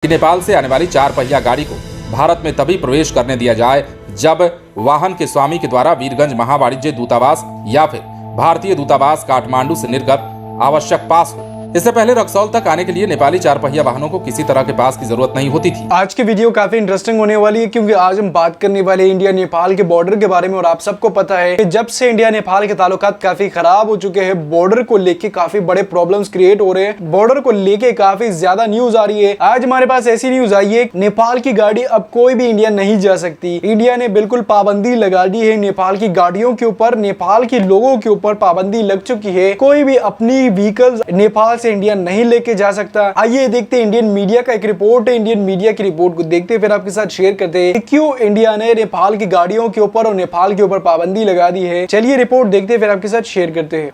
कि नेपाल से आने वाली 4 पहिया गाड़ी को भारत में तभी प्रवेश करने दिया जाए जब वाहन के स्वामी के द्वारा वीरगंज महावाणिज्य दूतावास या फिर भारतीय दूतावास काठमांडू से निर्गत आवश्यक पास हो। इससे पहले रक्सौल तक आने के लिए नेपाली 4 पहिया वाहनों को किसी तरह के पास की जरूरत नहीं होती थी। आज की वीडियो काफी इंटरेस्टिंग होने वाली है क्योंकि आज हम बात करने वाले इंडिया नेपाल के बॉर्डर के बारे में। और आप सबको पता है कि जब से इंडिया नेपाल के ताल्लुकात काफी खराब हो चुके हैं, बॉर्डर को लेके काफी बड़े प्रॉब्लम्स क्रिएट हो रहे हैं, बॉर्डर को लेके काफी ज्यादा न्यूज आ रही है। आज हमारे पास ऐसी न्यूज आई है, नेपाल की गाड़ी अब कोई भी इंडिया नहीं जा सकती। इंडिया ने बिल्कुल पाबंदी लगा दी है नेपाल की गाड़ियों के ऊपर, नेपाल के लोगों के ऊपर पाबंदी लग चुकी है। कोई भी अपनी व्हीकल्स नेपाल से इंडिया नहीं के जा सकता। आइए देखते हैं इंडियन मीडिया का एक रिपोर्ट है, इंडियन मीडिया की रिपोर्ट को देखते हैं फिर आपके साथ शेयर करते हैं क्यों इंडिया ने नेपाल की गाड़ियों के ऊपर और नेपाल के ऊपर पाबंदी लगा दी है। चलिए रिपोर्ट देखते हैं फिर आपके साथ शेयर करते हैं।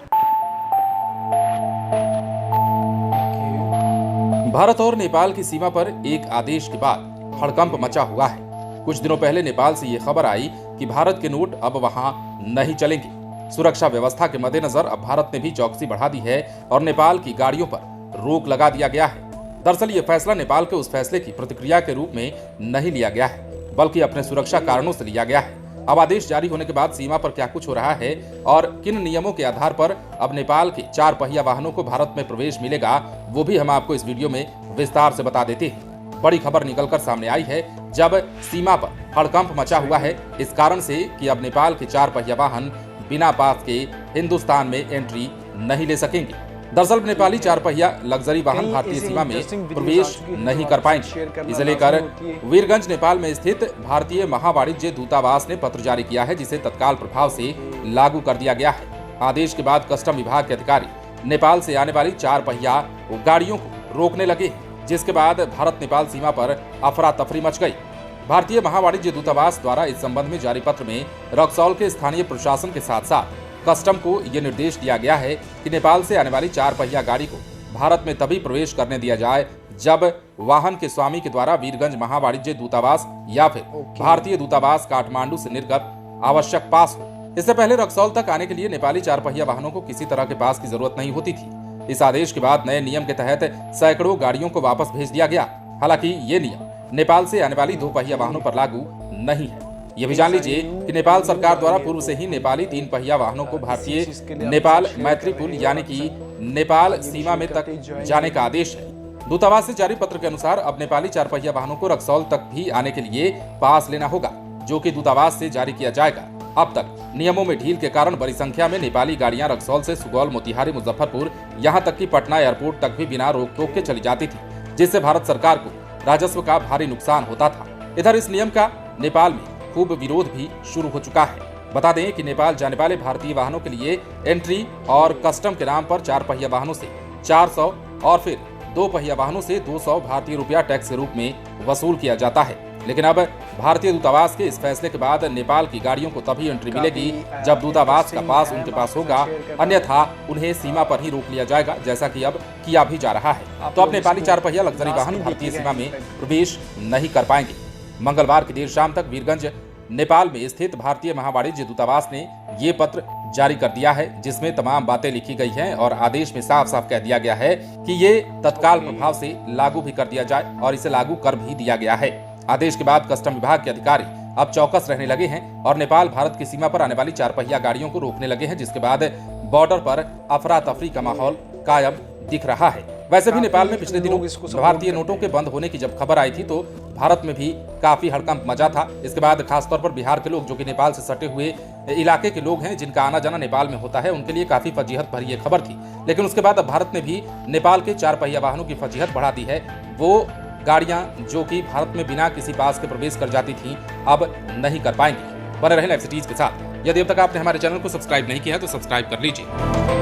भारत और नेपाल की सीमा पर एक आदेश के बाद हड़कंप मचा हुआ है। कुछ दिनों पहले नेपाल से यह खबर आई कि भारत के नोट अब वहां नहीं चलेंगे। सुरक्षा व्यवस्था के मद्देनजर अब भारत ने भी चौकसी बढ़ा दी है और नेपाल की गाड़ियों पर रोक लगा दिया गया है। दरअसल ये फैसला नेपाल के उस फैसले की प्रतिक्रिया के रूप में नहीं लिया गया है, बल्कि अपने सुरक्षा कारणों से लिया गया है। अब आदेश जारी होने के बाद सीमा पर क्या कुछ हो रहा है और किन नियमों के आधार पर अब नेपाल के 4 पहिया वाहनों को भारत में प्रवेश मिलेगा, वो भी हम आपको इस वीडियो में विस्तार से बता देते हैं। बड़ी खबर निकलकर सामने आई है जब सीमा पर हड़कंप मचा हुआ है, इस कारण से कि अब नेपाल के 4 पहिया वाहन बिना पास के हिंदुस्तान में एंट्री नहीं ले सकेंगे। दरअसल नेपाली 4 पहिया लग्जरी वाहन भारतीय सीमा में प्रवेश नहीं कर पाएंगे। इसे लेकर वीरगंज नेपाल में स्थित भारतीय महावाणिज्य दूतावास ने पत्र जारी किया है, जिसे तत्काल प्रभाव से लागू कर दिया गया है। आदेश के बाद कस्टम विभाग के अधिकारी नेपाल से आने वाली 4 पहिया गाड़ियों को रोकने लगे, जिसके बाद भारत नेपाल सीमा पर अफरा तफरी मच गई। भारतीय महावाणिज्य दूतावास द्वारा इस संबंध में जारी पत्र में रक्सौल के स्थानीय प्रशासन के साथ साथ कस्टम को यह निर्देश दिया गया है कि नेपाल से आने वाली 4 पहिया गाड़ी को भारत में तभी प्रवेश करने दिया जाए जब वाहन के स्वामी के द्वारा वीरगंज महावाणिज्य दूतावास या फिर भारतीय दूतावास काठमांडू से निर्गत आवश्यक पास हो। इससे पहले रक्सौल तक आने के लिए नेपाली 4 पहिया वाहनों को किसी तरह के पास की जरूरत नहीं होती थी। इस आदेश के बाद नए नियम के तहत सैकड़ों गाड़ियों को वापस भेज दिया गया। हालांकि ये नियम नेपाल से आने वाली 2 पहिया वाहनों पर लागू नहीं है। ये भी जान लीजिए कि नेपाल सरकार द्वारा पूर्व से ही नेपाली 3 पहिया वाहनों को भारतीय नेपाल मैत्री पुल यानी कि नेपाल सीमा में तक जाने का आदेश है। दूतावास से जारी पत्र के अनुसार अब नेपाली 4 पहिया वाहनों को रक्सौल तक भी आने के लिए पास लेना होगा, जो कि दूतावास से जारी किया जाएगा। अब तक नियमों में ढील के कारण बड़ी संख्या में नेपाली गाड़ियां रक्सौल से सुगौल, मोतिहारी, मुजफ्फरपुर, यहाँ तक कि पटना एयरपोर्ट तक भी बिना रोक टोक के चली जाती थी, जिससे भारत सरकार को राजस्व का भारी नुकसान होता था। इधर इस नियम का नेपाल में खूब विरोध भी शुरू हो चुका है। बता दें कि नेपाल जाने वाले भारतीय वाहनों के लिए एंट्री और कस्टम के नाम पर 4 पहिया वाहनों से 400 और फिर 2 पहिया वाहनों से 200 भारतीय रुपया टैक्स के रूप में वसूल किया जाता है। लेकिन अब भारतीय दूतावास के इस फैसले के बाद नेपाल की गाड़ियों को तभी एंट्री मिलेगी जब दूतावास का पास उनके पास होगा, अन्यथा उन्हें सीमा पर ही रोक लिया जाएगा, जैसा कि अब किया भी जा रहा है। तो अब नेपाली 4 पहिया लग्जरी वाहन भारतीय सीमा में प्रवेश नहीं कर पाएंगे। मंगलवार की देर शाम तक वीरगंज नेपाल में स्थित भारतीय महावाणिज्य दूतावास ने ये पत्र जारी कर दिया है, जिसमें तमाम बातें लिखी गई हैं और आदेश में साफ साफ कह दिया गया है कि ये तत्काल प्रभाव से लागू भी कर दिया जाए और इसे लागू कर भी दिया गया है। आदेश के बाद कस्टम विभाग के अधिकारी अब चौकस रहने लगे हैं और नेपाल भारत की सीमा पर आने वाली 4 पहिया गाड़ियों को रोकने लगे हैं, जिसके बाद बॉर्डर पर अफरा तफरी का माहौल कायम दिख रहा है। वैसे भी नेपाल में पिछले दिनों भारतीय नोटों के बंद होने की जब खबर आई थी तो भारत में भी काफी हड़कंप मचा था। इसके बाद खासतौर पर बिहार के लोग, जो कि नेपाल से सटे हुए इलाके के लोग हैं, जिनका आना जाना नेपाल में होता है, उनके लिए काफी फजीहत भरी ये खबर थी। लेकिन उसके बाद अब भारत ने भी नेपाल के 4 पहिया वाहनों की फजीहत बढ़ा दी है। वो गाड़ियां जो कि भारत में बिना किसी पास के प्रवेश कर जाती थी, अब नहीं कर पाएंगी। बने रहें लाइव सिटीज के साथ। यदि अब तक आपने हमारे चैनल को सब्सक्राइब नहीं किया है तो सब्सक्राइब कर लीजिए।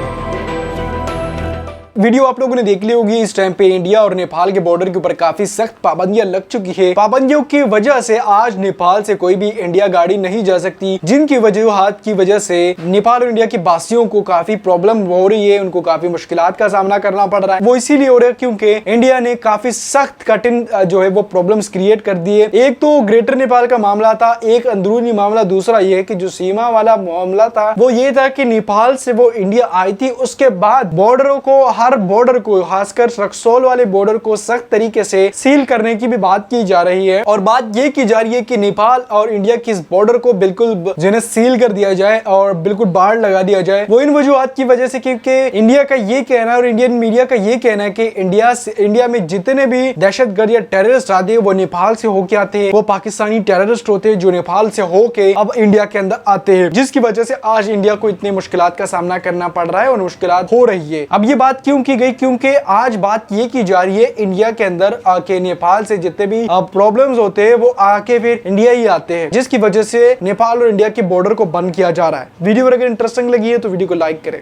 वीडियो आप लोगों ने देख ली होगी। इस टाइम पे इंडिया और नेपाल के बॉर्डर के ऊपर काफी सख्त पाबंदियां लग चुकी है। पाबंदियों की वजह से आज नेपाल से कोई भी इंडिया गाड़ी नहीं जा सकती, जिनकी वजूहात की वजह से नेपाल और इंडिया के वासियों को काफी प्रॉब्लम हो रही है, उनको काफी मुश्किलात का सामना करना पड़ रहा है। वो इसीलिए हो रहा है क्योंकि इंडिया ने काफी सख्त कठिन जो है वो प्रॉब्लम्स क्रिएट कर दिए। एक तो ग्रेटर नेपाल का मामला था, एक अंदरूनी मामला, दूसरा ये है कि जो सीमा वाला मामला था वो ये था कि नेपाल से वो इंडिया आई थी, उसके बाद बॉर्डरों को हर बॉर्डर को, खासकर रक्सौल वाले बॉर्डर को सख्त तरीके से सील करने की भी बात की जा रही है। और बात ये की जा रही है कि नेपाल और इंडिया की इस बॉर्डर को बिल्कुल जिन्हें सील कर दिया जाए और बिल्कुल बाढ़ लगा दिया जाए। वो इन वजूहात की वजह से क्योंकि इंडिया का ये कहना है और इंडियन मीडिया का ये कहना है कि इंडिया में जितने भी दहशतगर्द या टेररिस्ट आते हैं वो नेपाल से होके आते हैं, वो पाकिस्तानी टेररिस्ट होते हैं जो नेपाल से होके अब इंडिया के अंदर आते हैं, जिसकी वजह से आज इंडिया को इतनी मुश्किलात का सामना करना पड़ रहा है और मुश्किलात हो रही है। अब ये बात क्यों की गई? क्योंकि आज बात ये की जा रही है इंडिया के अंदर आके नेपाल से जितने भी प्रॉब्लम्स होते हैं वो आके फिर इंडिया ही आते हैं, जिसकी वजह से नेपाल और इंडिया के बॉर्डर को बंद किया जा रहा है। वीडियो अगर इंटरेस्टिंग लगी है तो वीडियो को लाइक करें।